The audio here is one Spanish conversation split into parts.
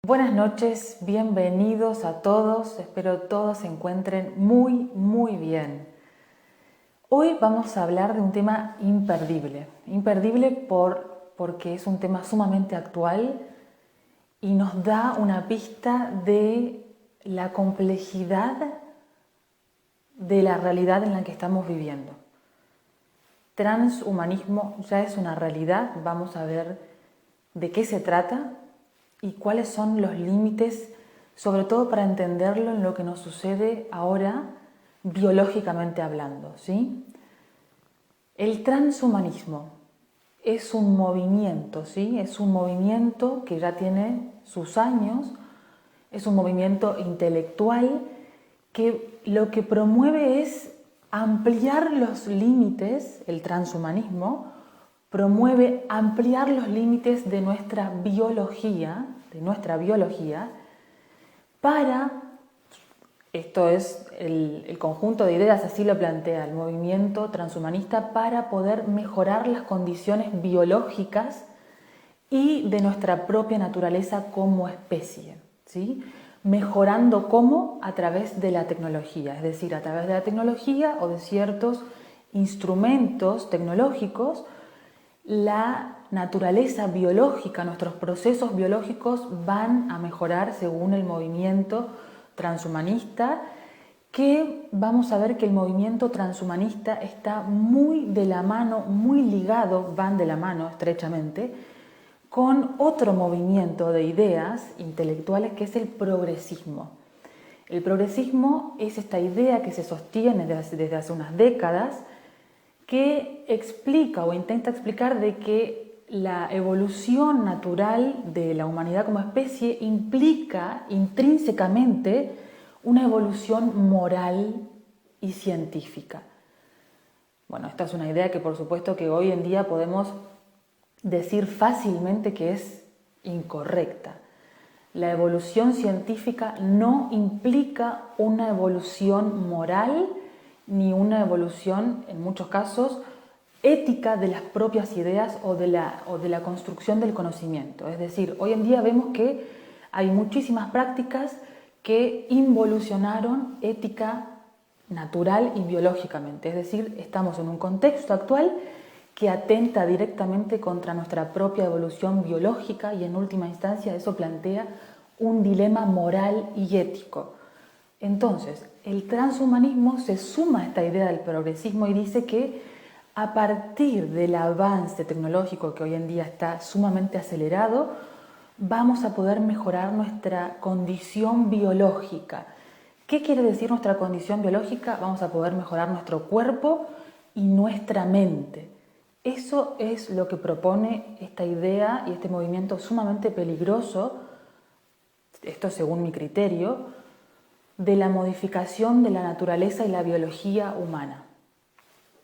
Buenas noches, bienvenidos a todos, espero todos se encuentren muy bien. Hoy vamos a hablar de un tema imperdible porque es un tema sumamente actual y nos da una pista de la complejidad de la realidad en la que estamos viviendo. Transhumanismo ya es una realidad, vamos a ver de qué se trata y cuáles son los límites, sobre todo para entenderlo en lo que nos sucede ahora biológicamente hablando, ¿sí? El transhumanismo es un movimiento, ¿sí? Es un movimiento que ya tiene sus años, es un movimiento intelectual que lo que promueve es ampliar los límites, el transhumanismo promueve ampliar los límites de nuestra biología, para, esto es el conjunto de ideas, así lo plantea el movimiento transhumanista, para poder mejorar las condiciones biológicas y de nuestra propia naturaleza como especie, ¿sí? Mejorando cómo a través de la tecnología, es decir, a través de la tecnología o de ciertos instrumentos tecnológicos, la naturaleza biológica, nuestros procesos biológicos van a mejorar según el movimiento transhumanista, que vamos a ver que el movimiento transhumanista está muy de la mano, muy ligado, van de la mano estrechamente, con otro movimiento de ideas intelectuales que es el progresismo. El progresismo es esta idea que se sostiene desde hace unas décadas, que explica o intenta explicar de que la evolución natural de la humanidad como especie implica intrínsecamente una evolución moral y científica. Bueno, esta es una idea que por supuesto que hoy en día podemos decir fácilmente que es incorrecta. La evolución científica no implica una evolución moral ni una evolución, en muchos casos, ética de las propias ideas o de la construcción del conocimiento. Es decir, hoy en día vemos que hay muchísimas prácticas que involucionaron ética natural y biológicamente. Es decir, estamos en un contexto actual que atenta directamente contra nuestra propia evolución biológica y en última instancia eso plantea un dilema moral y ético. Entonces, el transhumanismo se suma a esta idea del progresismo y dice que a partir del avance tecnológico que hoy en día está sumamente acelerado, vamos a poder mejorar nuestra condición biológica. ¿Qué quiere decir nuestra condición biológica? Vamos a poder mejorar nuestro cuerpo y nuestra mente. Eso es lo que propone esta idea y este movimiento sumamente peligroso, esto según mi criterio, de la modificación de la naturaleza y la biología humana,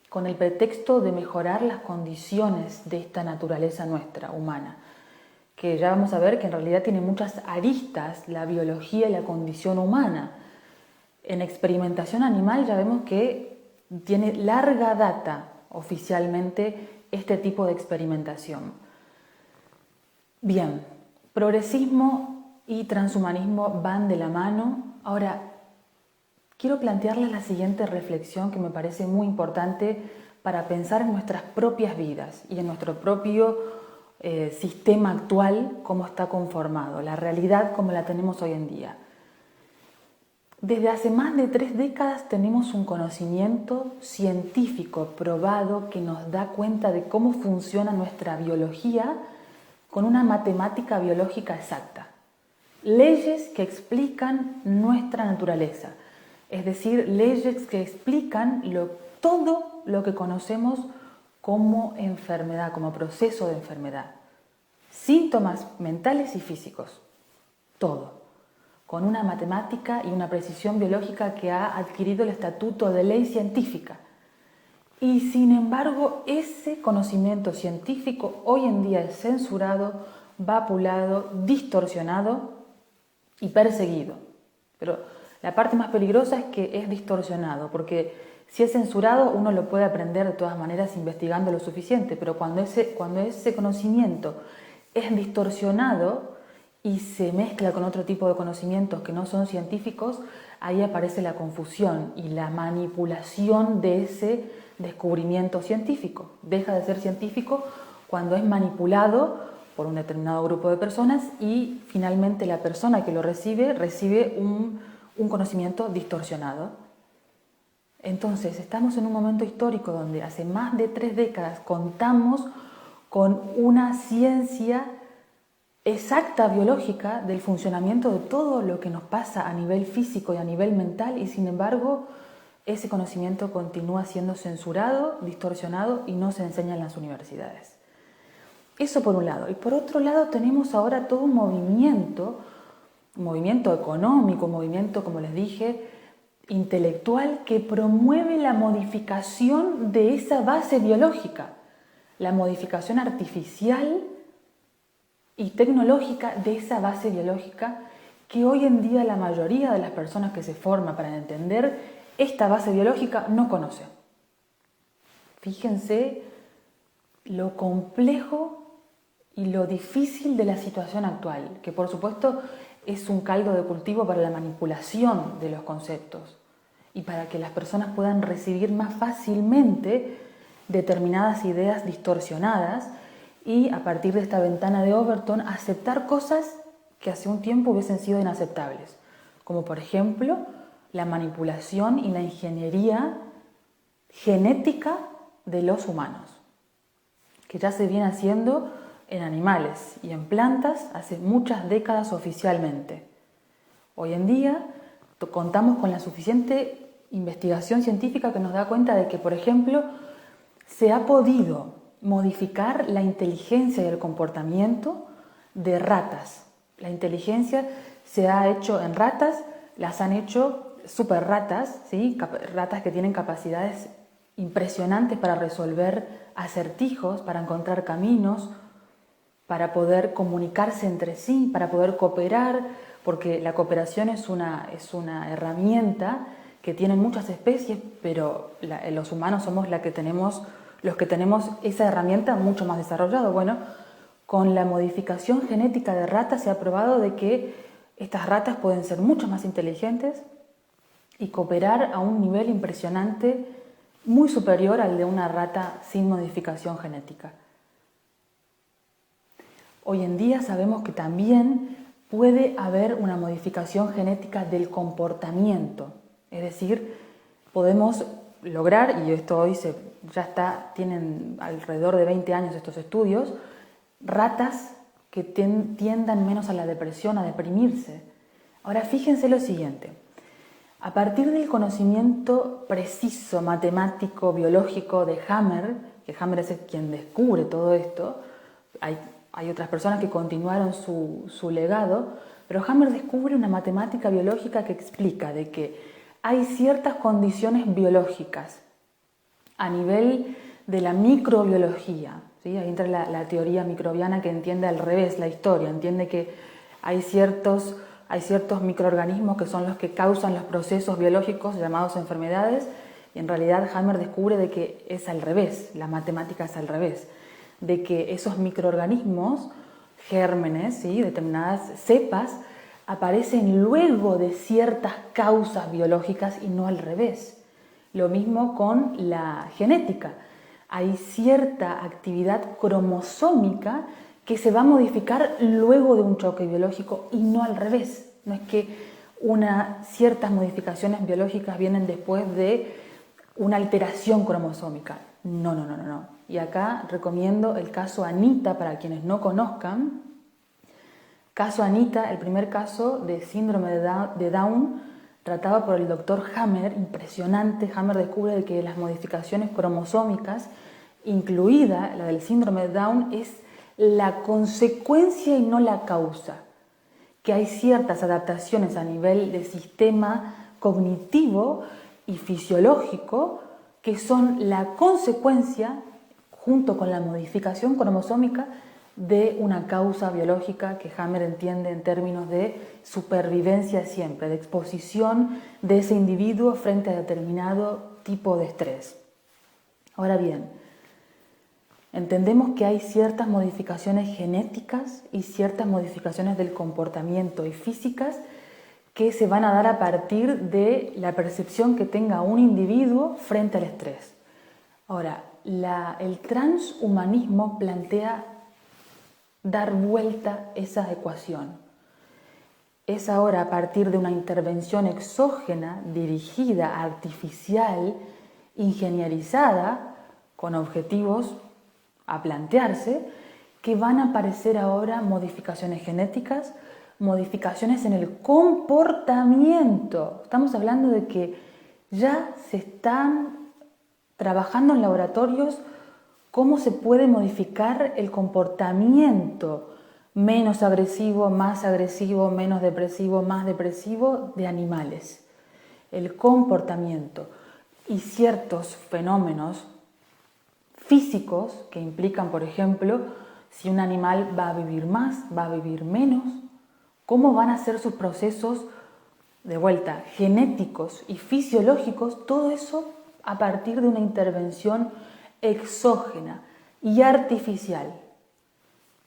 con el pretexto de mejorar las condiciones de esta naturaleza nuestra, humana, que ya vamos a ver que en realidad tiene muchas aristas la biología y la condición humana. En experimentación animal ya vemos que tiene larga data oficialmente este tipo de experimentación. Bien, progresismo y transhumanismo van de la mano. Ahora, quiero plantearles la siguiente reflexión que me parece muy importante para pensar en nuestras propias vidas y en nuestro propio sistema actual, cómo está conformado, la realidad como la tenemos hoy en día. Desde hace más de 3 décadas tenemos un conocimiento científico probado que nos da cuenta de cómo funciona nuestra biología con una matemática biológica exacta. Leyes que explican nuestra naturaleza, es decir, leyes que explican todo lo que conocemos como enfermedad, como proceso de enfermedad. Síntomas mentales y físicos, todo, con una matemática y una precisión biológica que ha adquirido el estatuto de ley científica. Y sin embargo, ese conocimiento científico hoy en día es censurado, vapulado, distorsionado y perseguido. Pero la parte más peligrosa es que es distorsionado, porque si es censurado uno lo puede aprender de todas maneras investigando lo suficiente, pero cuando ese conocimiento es distorsionado y se mezcla con otro tipo de conocimientos que no son científicos, ahí aparece la confusión y la manipulación de ese descubrimiento científico. Deja de ser científico cuando es manipulado por un determinado grupo de personas y finalmente la persona que lo recibe un conocimiento distorsionado. Entonces, estamos en un momento histórico donde hace más de 3 décadas contamos con una ciencia exacta, biológica, del funcionamiento de todo lo que nos pasa a nivel físico y a nivel mental, y sin embargo ese conocimiento continúa siendo censurado, distorsionado y no se enseña en las universidades. Eso por un lado. Y por otro lado tenemos ahora todo un movimiento económico, un movimiento, como les dije, intelectual, que promueve la modificación de esa base biológica, la modificación artificial y tecnológica de esa base biológica que hoy en día la mayoría de las personas que se forman para entender esta base biológica no conoce. Fíjense lo complejo y lo difícil de la situación actual, que por supuesto es un caldo de cultivo para la manipulación de los conceptos y para que las personas puedan recibir más fácilmente determinadas ideas distorsionadas y a partir de esta ventana de Overton aceptar cosas que hace un tiempo hubiesen sido inaceptables, como por ejemplo la manipulación y la ingeniería genética de los humanos, que ya se viene haciendo en animales y en plantas hace muchas décadas oficialmente. Hoy en día contamos con la suficiente investigación científica que nos da cuenta de que, por ejemplo, se ha podido modificar la inteligencia y el comportamiento de ratas. La inteligencia se ha hecho en ratas, las han hecho super ratas, ¿sí? Ratas que tienen capacidades impresionantes para resolver acertijos, para encontrar caminos, para poder comunicarse entre sí, para poder cooperar, porque la cooperación es una herramienta que tienen muchas especies, pero los humanos somos los que tenemos esa herramienta mucho más desarrollada. Bueno, con la modificación genética de ratas se ha probado de que estas ratas pueden ser mucho más inteligentes y cooperar a un nivel impresionante, muy superior al de una rata sin modificación genética. Hoy en día sabemos que también puede haber una modificación genética del comportamiento, es decir, podemos lograr, y esto hoy tienen alrededor de 20 años estos estudios, ratas que tiendan menos a la depresión, a deprimirse. Ahora fíjense lo siguiente, a partir del conocimiento preciso, matemático, biológico de Hammer, que Hammer es quien descubre todo esto, hay otras personas que continuaron su legado, pero Hammer descubre una matemática biológica que explica de que hay ciertas condiciones biológicas a nivel de la microbiología, ¿sí? Ahí entra la teoría microbiana que entiende al revés la historia, entiende que hay ciertos microorganismos que son los que causan los procesos biológicos llamados enfermedades, y en realidad Hammer descubre de que es al revés, la matemática es al revés, de que esos microorganismos, gérmenes, ¿sí? Determinadas cepas, aparecen luego de ciertas causas biológicas y no al revés. Lo mismo con la genética. Hay cierta actividad cromosómica que se va a modificar luego de un choque biológico y no al revés. No es que ciertas modificaciones biológicas vienen después de una alteración cromosómica. No. Y acá recomiendo el caso Anita para quienes no conozcan. Caso Anita, el primer caso de síndrome de Down tratado por el doctor Hammer, impresionante. Hammer descubre que las modificaciones cromosómicas, incluida la del síndrome de Down, es la consecuencia y no la causa. Que hay ciertas adaptaciones a nivel de sistema cognitivo y fisiológico que son la consecuencia, junto con la modificación cromosómica, de una causa biológica que Hammer entiende en términos de supervivencia siempre, de exposición de ese individuo frente a determinado tipo de estrés. Ahora bien, Entendemos que hay ciertas modificaciones genéticas y ciertas modificaciones del comportamiento y físicas que se van a dar a partir de la percepción que tenga un individuo frente al estrés. Ahora, el transhumanismo plantea dar vuelta esa ecuación. Es ahora a partir de una intervención exógena, dirigida, artificial, ingenierizada, con objetivos a plantearse, que van a aparecer ahora modificaciones genéticas, modificaciones en el comportamiento. Estamos hablando de que ya se están trabajando en laboratorios cómo se puede modificar el comportamiento menos agresivo, menos depresivo, más depresivo de animales. El comportamiento y ciertos fenómenos físicos que implican, por ejemplo, si un animal va a vivir más, va a vivir menos, cómo van a ser sus procesos de vuelta genéticos y fisiológicos, todo eso a partir de una intervención exógena y artificial.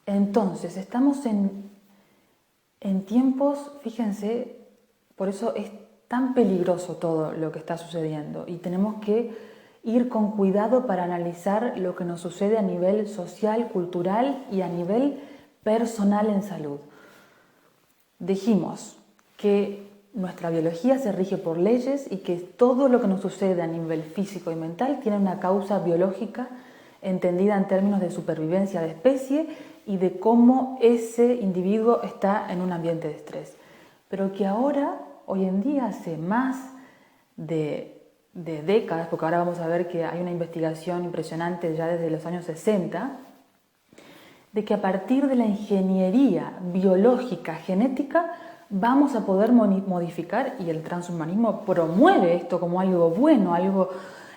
Entonces, estamos en tiempos, fíjense, por eso es tan peligroso todo lo que está sucediendo y tenemos que ir con cuidado para analizar lo que nos sucede a nivel social, cultural y a nivel personal en salud. Dijimos que nuestra biología se rige por leyes y que todo lo que nos sucede a nivel físico y mental tiene una causa biológica entendida en términos de supervivencia de especie y de cómo ese individuo está en un ambiente de estrés. Pero que ahora, hoy en día, hace más de décadas, porque ahora vamos a ver que hay una investigación impresionante ya desde los años 60, de que a partir de la ingeniería biológica genética vamos a poder modificar, y el transhumanismo promueve esto como algo bueno, algo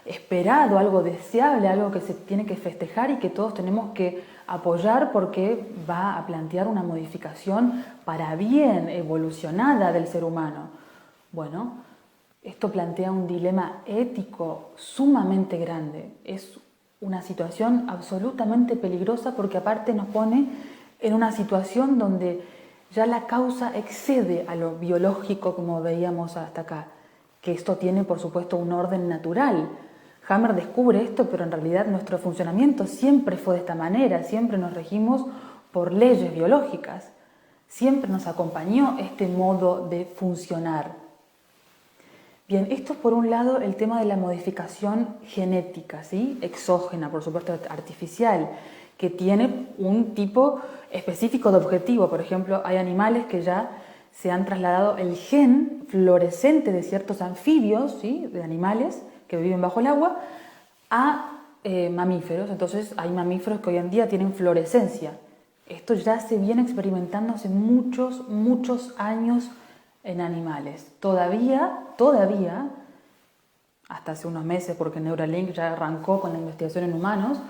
esperado, algo deseable, algo que se tiene que festejar y que todos tenemos que apoyar porque va a plantear una modificación para bien, evolucionada del ser humano. Bueno, esto plantea un dilema ético sumamente grande. Es una situación absolutamente peligrosa porque aparte nos pone en una situación donde ya la causa excede a lo biológico como veíamos hasta acá, que esto tiene por supuesto un orden natural. Hammer descubre esto, pero en realidad nuestro funcionamiento siempre fue de esta manera, siempre nos regimos por leyes biológicas, siempre nos acompañó este modo de funcionar. Bien, esto es por un lado el tema de la modificación genética, ¿sí? Exógena, por supuesto artificial, que tiene un tipo específico de objetivo. Por ejemplo, hay animales que ya se han trasladado el gen fluorescente de ciertos anfibios, ¿sí? De animales que viven bajo el agua, a mamíferos. Entonces hay mamíferos que hoy en día tienen fluorescencia. Esto ya se viene experimentando hace muchos años en animales. Todavía, hasta hace unos meses, porque Neuralink ya arrancó con la investigación en humanos,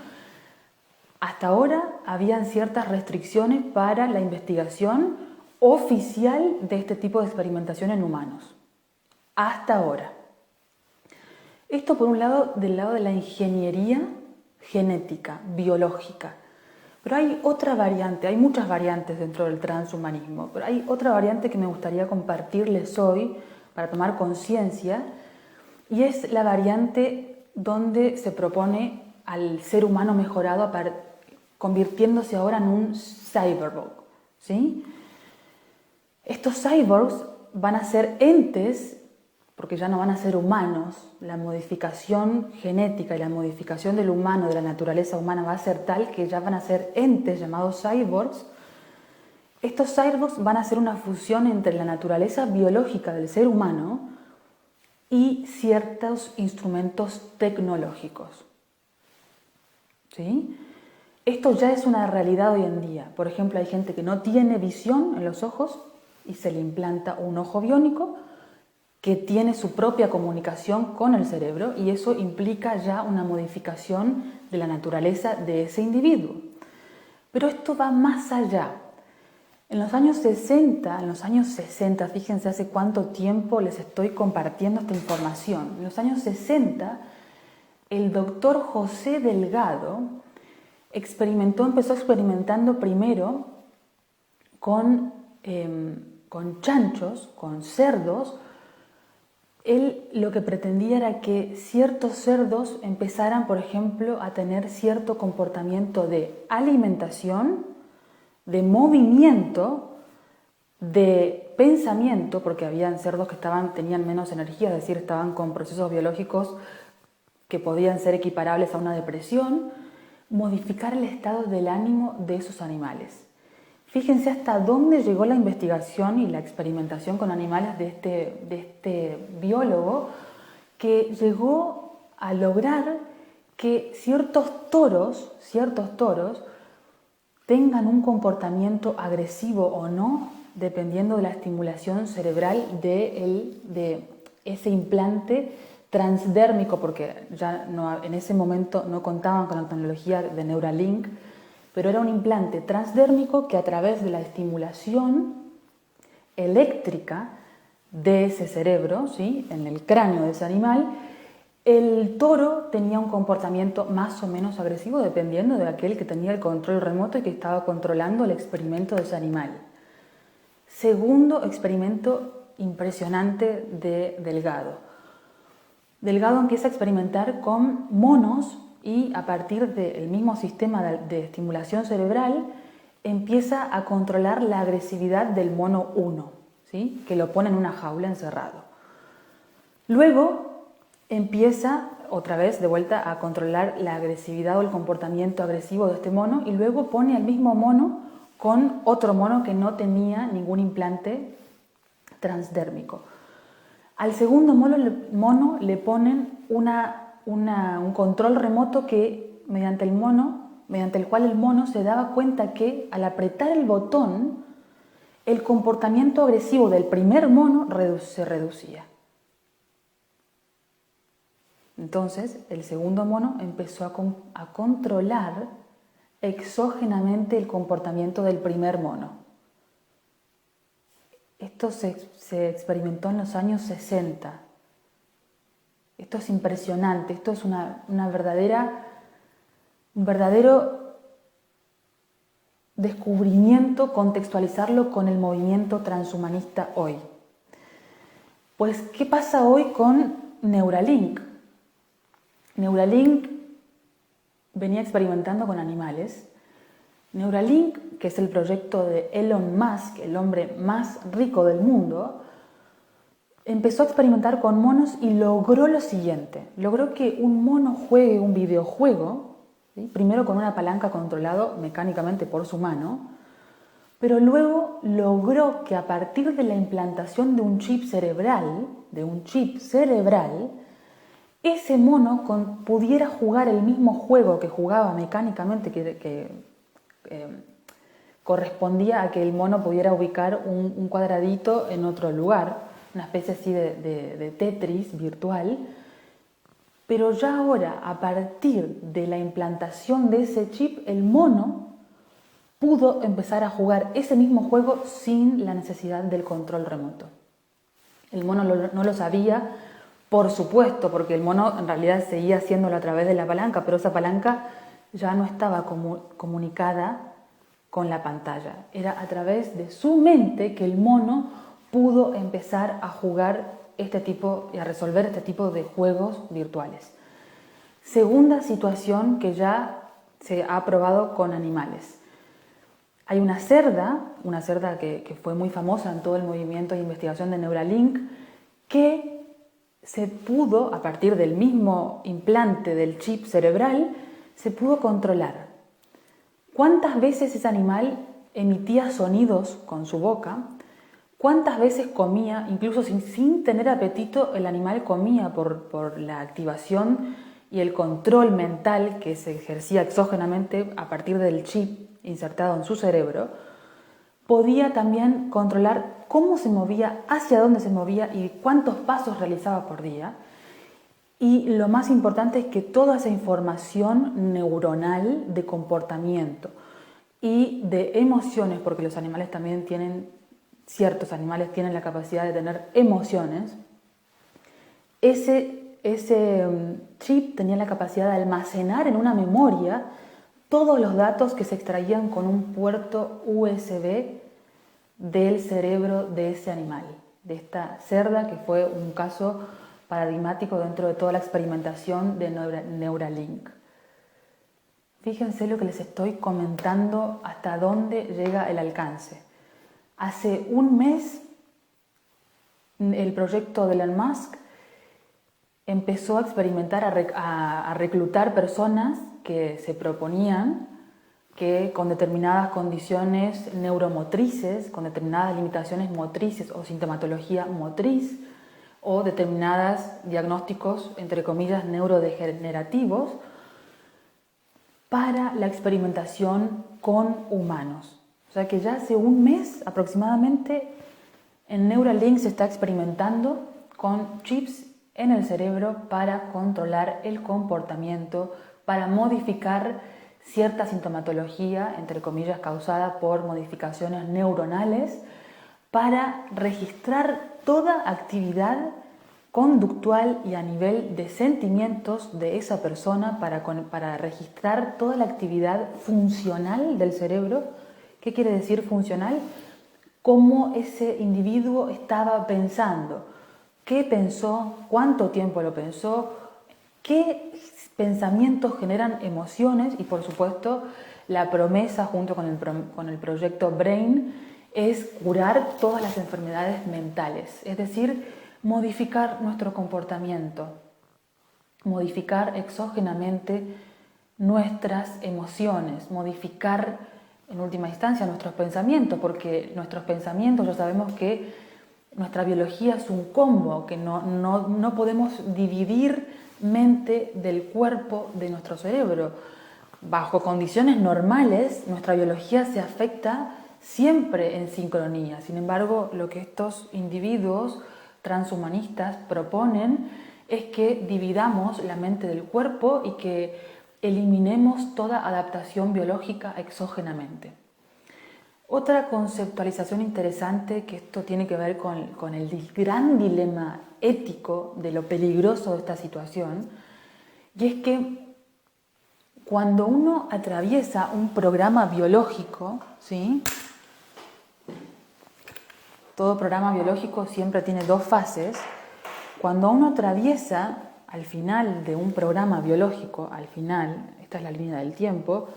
hasta ahora habían ciertas restricciones para la investigación oficial de este tipo de experimentación en humanos. Hasta ahora. Esto por un lado, del lado de la ingeniería genética, biológica. Pero hay otra variante, hay muchas variantes dentro del transhumanismo, pero hay otra variante que me gustaría compartirles hoy para tomar conciencia, y es la variante donde se propone al ser humano mejorado convirtiéndose ahora en un cyborg, ¿sí? Estos cyborgs van a ser entes, porque ya no van a ser humanos. La modificación genética y la modificación del humano, de la naturaleza humana, va a ser tal que ya van a ser entes llamados cyborgs. Estos cyborgs van a ser una fusión entre la naturaleza biológica del ser humano y ciertos instrumentos tecnológicos. ¿Sí? Esto ya es una realidad hoy en día. Por ejemplo, hay gente que no tiene visión en los ojos y se le implanta un ojo biónico que tiene su propia comunicación con el cerebro, y eso implica ya una modificación de la naturaleza de ese individuo. Pero esto va más allá. En los años 60, fíjense hace cuánto tiempo les estoy compartiendo esta información. En los años 60, el doctor José Delgado empezó experimentando primero con chanchos, con cerdos. Él lo que pretendía era que ciertos cerdos empezaran, por ejemplo, a tener cierto comportamiento de alimentación, de movimiento, de pensamiento, porque habían cerdos que tenían menos energía, es decir, estaban con procesos biológicos que podían ser equiparables a una depresión, modificar el estado del ánimo de esos animales. Fíjense hasta dónde llegó la investigación y la experimentación con animales de este biólogo, que llegó a lograr que ciertos toros tengan un comportamiento agresivo o no, dependiendo de la estimulación cerebral de ese implante transdérmico, porque ya en ese momento no contaban con la tecnología de Neuralink, pero era un implante transdérmico que a través de la estimulación eléctrica de ese cerebro, ¿sí?, en el cráneo de ese animal, el toro tenía un comportamiento más o menos agresivo dependiendo de aquel que tenía el control remoto y que estaba controlando el experimento de ese animal. Segundo experimento impresionante de Delgado. Delgado empieza a experimentar con monos y a partir del mismo sistema de estimulación cerebral empieza a controlar la agresividad del mono 1, ¿sí?, que lo pone en una jaula encerrado. Luego empieza otra vez de vuelta a controlar la agresividad o el comportamiento agresivo de este mono y luego pone al mismo mono con otro mono que no tenía ningún implante transdérmico. Al segundo mono le ponen un control remoto que mediante el cual el mono se daba cuenta que al apretar el botón el comportamiento agresivo del primer mono se reducía. Entonces el segundo mono empezó a controlar exógenamente el comportamiento del primer mono. Esto se experimentó en los años 60. Esto es impresionante, esto es un verdadero descubrimiento, contextualizarlo con el movimiento transhumanista hoy. Pues, ¿qué pasa hoy con Neuralink? Neuralink venía experimentando con animales. Neuralink, que es el proyecto de Elon Musk, el hombre más rico del mundo, empezó a experimentar con monos y logró lo siguiente. Logró que un mono juegue un videojuego, ¿sí?, primero con una palanca controlado mecánicamente por su mano, pero luego logró que a partir de la implantación de un chip cerebral, ese mono pudiera jugar el mismo juego que jugaba mecánicamente, que correspondía a que el mono pudiera ubicar un cuadradito en otro lugar, una especie así de Tetris virtual. Pero ya ahora, a partir de la implantación de ese chip, el mono pudo empezar a jugar ese mismo juego sin la necesidad del control remoto. El mono no lo sabía, por supuesto, porque el mono en realidad seguía haciéndolo a través de la palanca, pero esa palanca ya no estaba comunicada con la pantalla. Era a través de su mente que el mono pudo empezar a jugar y a resolver este tipo de juegos virtuales. Segunda situación que ya se ha probado con animales. Hay una cerda que fue muy famosa en todo el movimiento de investigación de Neuralink, que se pudo, a partir del mismo implante del chip cerebral, se pudo controlar. ¿Cuántas veces ese animal emitía sonidos con su boca? ¿Cuántas veces comía? Incluso sin tener apetito, el animal comía por la activación y el control mental que se ejercía exógenamente a partir del chip insertado en su cerebro. Podía también controlar cómo se movía, hacia dónde se movía y cuántos pasos realizaba por día. Y lo más importante es que toda esa información neuronal de comportamiento y de emociones, porque los animales también ciertos animales tienen la capacidad de tener emociones, ese chip tenía la capacidad de almacenar en una memoria todos los datos que se extraían con un puerto USB del cerebro de ese animal, de esta cerda, que fue un caso paradigmático dentro de toda la experimentación de Neuralink. Fíjense lo que les estoy comentando, hasta dónde llega el alcance. Hace un mes, el proyecto de Elon Musk empezó a experimentar, a reclutar personas que se proponían que con determinadas condiciones neuromotrices, con determinadas limitaciones motrices o sintomatología motriz, o determinados diagnósticos, entre comillas, neurodegenerativos, para la experimentación con humanos. O sea que ya hace un mes aproximadamente en Neuralink se está experimentando con chips en el cerebro para controlar el comportamiento, para modificar cierta sintomatología, entre comillas, causada por modificaciones neuronales, para registrar toda actividad conductual y a nivel de sentimientos de esa persona, para registrar toda la actividad funcional del cerebro. ¿Qué quiere decir funcional? Cómo ese individuo estaba pensando, qué pensó, cuánto tiempo lo pensó, qué pensamientos generan emociones, y por supuesto la promesa junto con el proyecto Brain es curar todas las enfermedades mentales, es decir, modificar nuestro comportamiento, modificar exógenamente nuestras emociones, modificar en última instancia nuestros pensamientos, porque nuestros pensamientos, ya sabemos que nuestra biología es un combo, que no podemos dividir mente del cuerpo de nuestro cerebro. Bajo condiciones normales, nuestra biología se afecta siempre en sincronía. Sin embargo, lo que estos individuos transhumanistas proponen es que dividamos la mente del cuerpo y que eliminemos toda adaptación biológica exógenamente. Otra conceptualización interesante, que esto tiene que ver con el gran dilema ético de lo peligroso de esta situación, y es que cuando uno atraviesa un programa biológico, ¿sí? Todo programa biológico siempre tiene dos fases. Cuando uno atraviesa al final de un programa biológico, al final, esta es la línea del tiempo,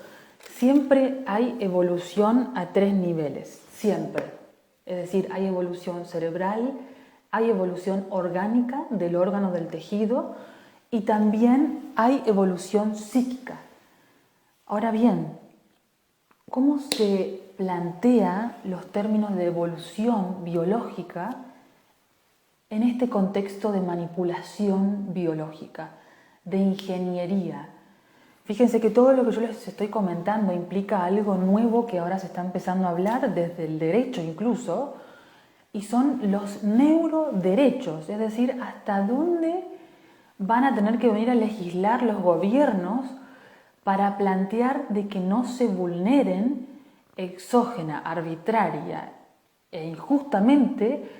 siempre hay evolución a 3 niveles, siempre. Es decir, hay evolución cerebral, hay evolución orgánica del órgano del tejido y también hay evolución psíquica. Ahora bien, ¿cómo se plantea los términos de evolución biológica en este contexto de manipulación biológica, de ingeniería? Fíjense que todo lo que yo les estoy comentando implica algo nuevo que ahora se está empezando a hablar desde el derecho incluso, y son los neuroderechos, es decir, hasta dónde van a tener que venir a legislar los gobiernos para plantear de que no se vulneren exógena, arbitraria e injustamente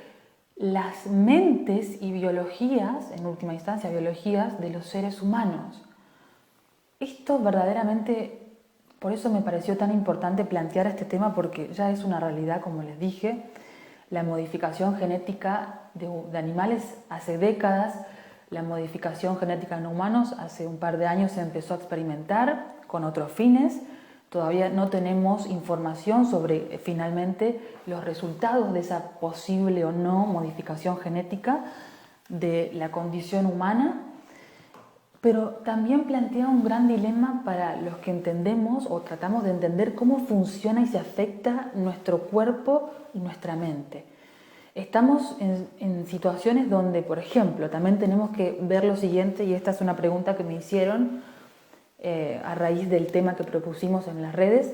las mentes y biologías, en última instancia biologías, de los seres humanos. Esto verdaderamente, por eso me pareció tan importante plantear este tema, porque ya es una realidad, como les dije. La modificación genética de animales hace décadas, la modificación genética en humanos hace un par de años se empezó a experimentar con otros fines. Todavía no tenemos información sobre finalmente los resultados de esa posible o no modificación genética de la condición humana, pero también plantea un gran dilema para los que entendemos o tratamos de entender cómo funciona y se afecta nuestro cuerpo y nuestra mente. Estamos en situaciones donde, por ejemplo, también tenemos que ver lo siguiente, y esta es una pregunta que me hicieron a raíz del tema que propusimos en las redes: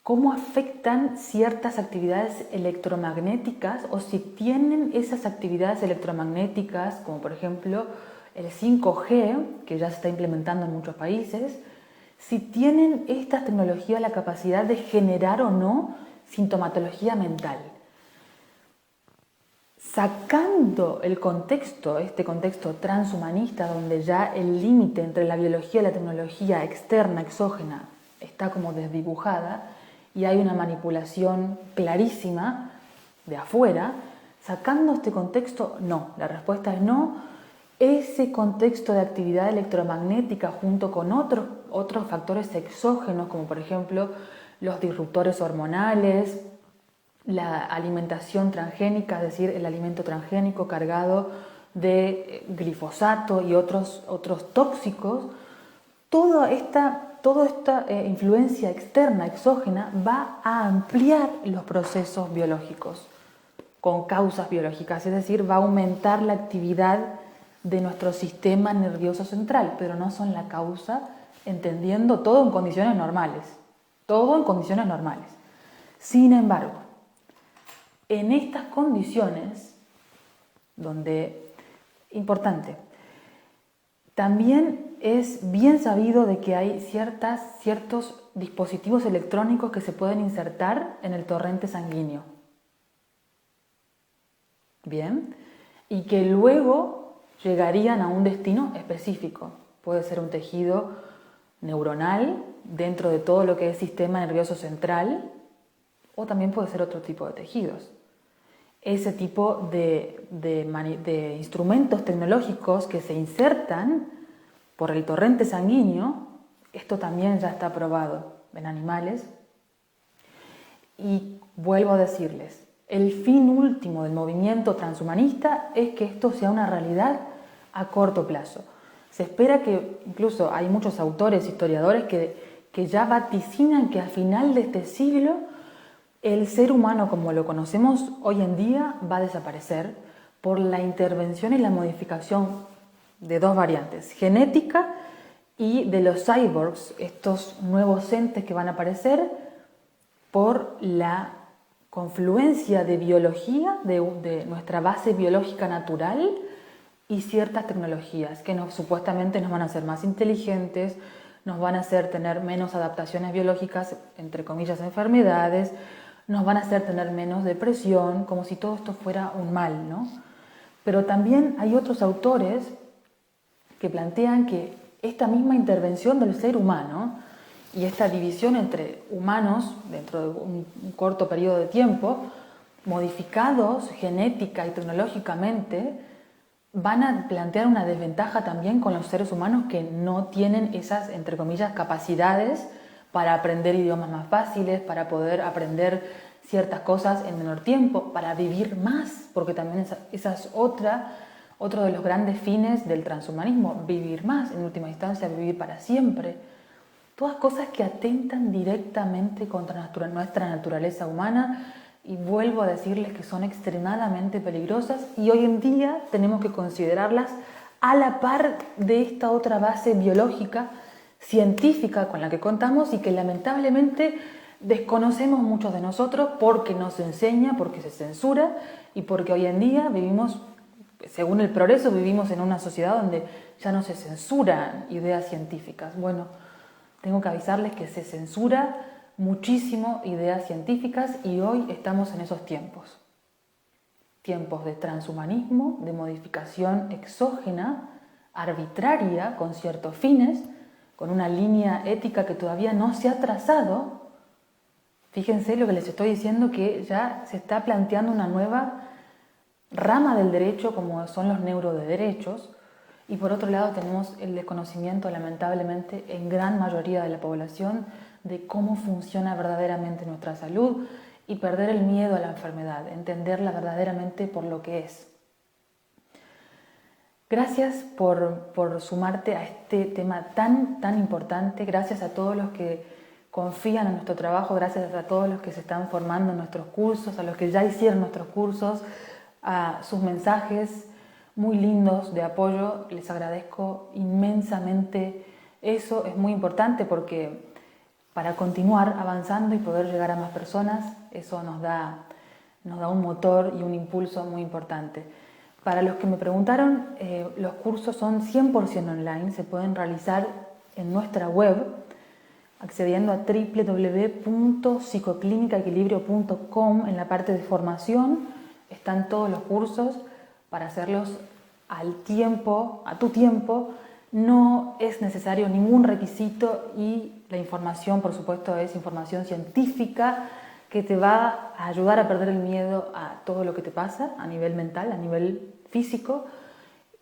¿cómo afectan ciertas actividades electromagnéticas, o si tienen esas actividades electromagnéticas, como por ejemplo el 5G, que ya se está implementando en muchos países, si tienen estas tecnologías la capacidad de generar o no sintomatología mental? Sacando el contexto, este contexto transhumanista, donde ya el límite entre la biología y la tecnología externa, exógena, está como desdibujada y hay una manipulación clarísima de afuera, sacando este contexto, no. La respuesta es no. Ese contexto de actividad electromagnética junto con otros factores exógenos, como por ejemplo los disruptores hormonales, la alimentación transgénica, es decir, el alimento transgénico cargado de glifosato y otros tóxicos, toda esta influencia externa, exógena, va a ampliar los procesos biológicos con causas biológicas, es decir, va a aumentar la actividad de nuestro sistema nervioso central, pero no son la causa, entendiendo todo en condiciones normales, todo en condiciones normales. Sin embargo, en estas condiciones, donde, importante, también es bien sabido de que hay ciertos dispositivos electrónicos que se pueden insertar en el torrente sanguíneo. Bien, y que luego llegarían a un destino específico. Puede ser un tejido neuronal dentro de todo lo que es sistema nervioso central, o también puede ser otro tipo de tejidos. Ese tipo de instrumentos tecnológicos que se insertan por el torrente sanguíneo, esto también ya está probado en animales. Y vuelvo a decirles, el fin último del movimiento transhumanista es que esto sea una realidad a corto plazo. Se espera que, incluso hay muchos autores, historiadores que ya vaticinan que al final de este siglo el ser humano como lo conocemos hoy en día va a desaparecer por la intervención y la modificación de dos variantes, genética y de los cyborgs, estos nuevos entes que van a aparecer por la confluencia de biología, de nuestra base biológica natural y ciertas tecnologías que supuestamente nos van a hacer más inteligentes, nos van a hacer tener menos adaptaciones biológicas, entre comillas, enfermedades, nos van a hacer tener menos depresión, como si todo esto fuera un mal, ¿no? Pero también hay otros autores que plantean que esta misma intervención del ser humano y esta división entre humanos dentro de un corto periodo de tiempo, modificados genética y tecnológicamente, van a plantear una desventaja también con los seres humanos que no tienen esas, entre comillas, capacidades para aprender idiomas más fáciles, para poder aprender ciertas cosas en menor tiempo, para vivir más, porque también esa es otro de los grandes fines del transhumanismo, vivir más, en última instancia vivir para siempre. Todas cosas que atentan directamente contra nuestra naturaleza humana y vuelvo a decirles que son extremadamente peligrosas y hoy en día tenemos que considerarlas a la par de esta otra base biológica, científica con la que contamos y que lamentablemente desconocemos muchos de nosotros porque no se enseña, porque se censura y porque hoy en día vivimos, según el progreso, vivimos en una sociedad donde ya no se censuran ideas científicas. Bueno, tengo que avisarles que se censura muchísimo ideas científicas y hoy estamos en esos tiempos. Tiempos de transhumanismo, de modificación exógena, arbitraria, con ciertos fines, con una línea ética que todavía no se ha trazado. Fíjense lo que les estoy diciendo, que ya se está planteando una nueva rama del derecho como son los neuroderechos. Y por otro lado tenemos el desconocimiento, lamentablemente, en gran mayoría de la población de cómo funciona verdaderamente nuestra salud y perder el miedo a la enfermedad, entenderla verdaderamente por lo que es. Gracias por sumarte a este tema tan importante, gracias a todos los que confían en nuestro trabajo, gracias a todos los que se están formando en nuestros cursos, a los que ya hicieron nuestros cursos, a sus mensajes muy lindos de apoyo, les agradezco inmensamente. Eso es muy importante porque para continuar avanzando y poder llegar a más personas, eso nos da un motor y un impulso muy importante. Para los que me preguntaron, los cursos son 100% online, se pueden realizar en nuestra web, accediendo a www.psicoclinicaequilibrio.com. En la parte de formación están todos los cursos para hacerlos al tiempo, a tu tiempo, No es necesario ningún requisito y la información, por supuesto, es información científica que te va a ayudar a perder el miedo a todo lo que te pasa a nivel mental, a nivel físico,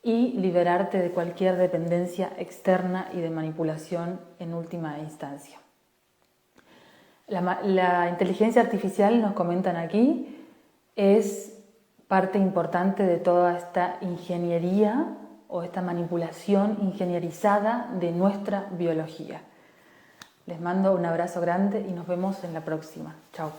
y liberarte de cualquier dependencia externa y de manipulación en última instancia. La inteligencia artificial, nos comentan aquí, es parte importante de toda esta ingeniería o esta manipulación ingenierizada de nuestra biología. Les mando un abrazo grande y nos vemos en la próxima. Chao.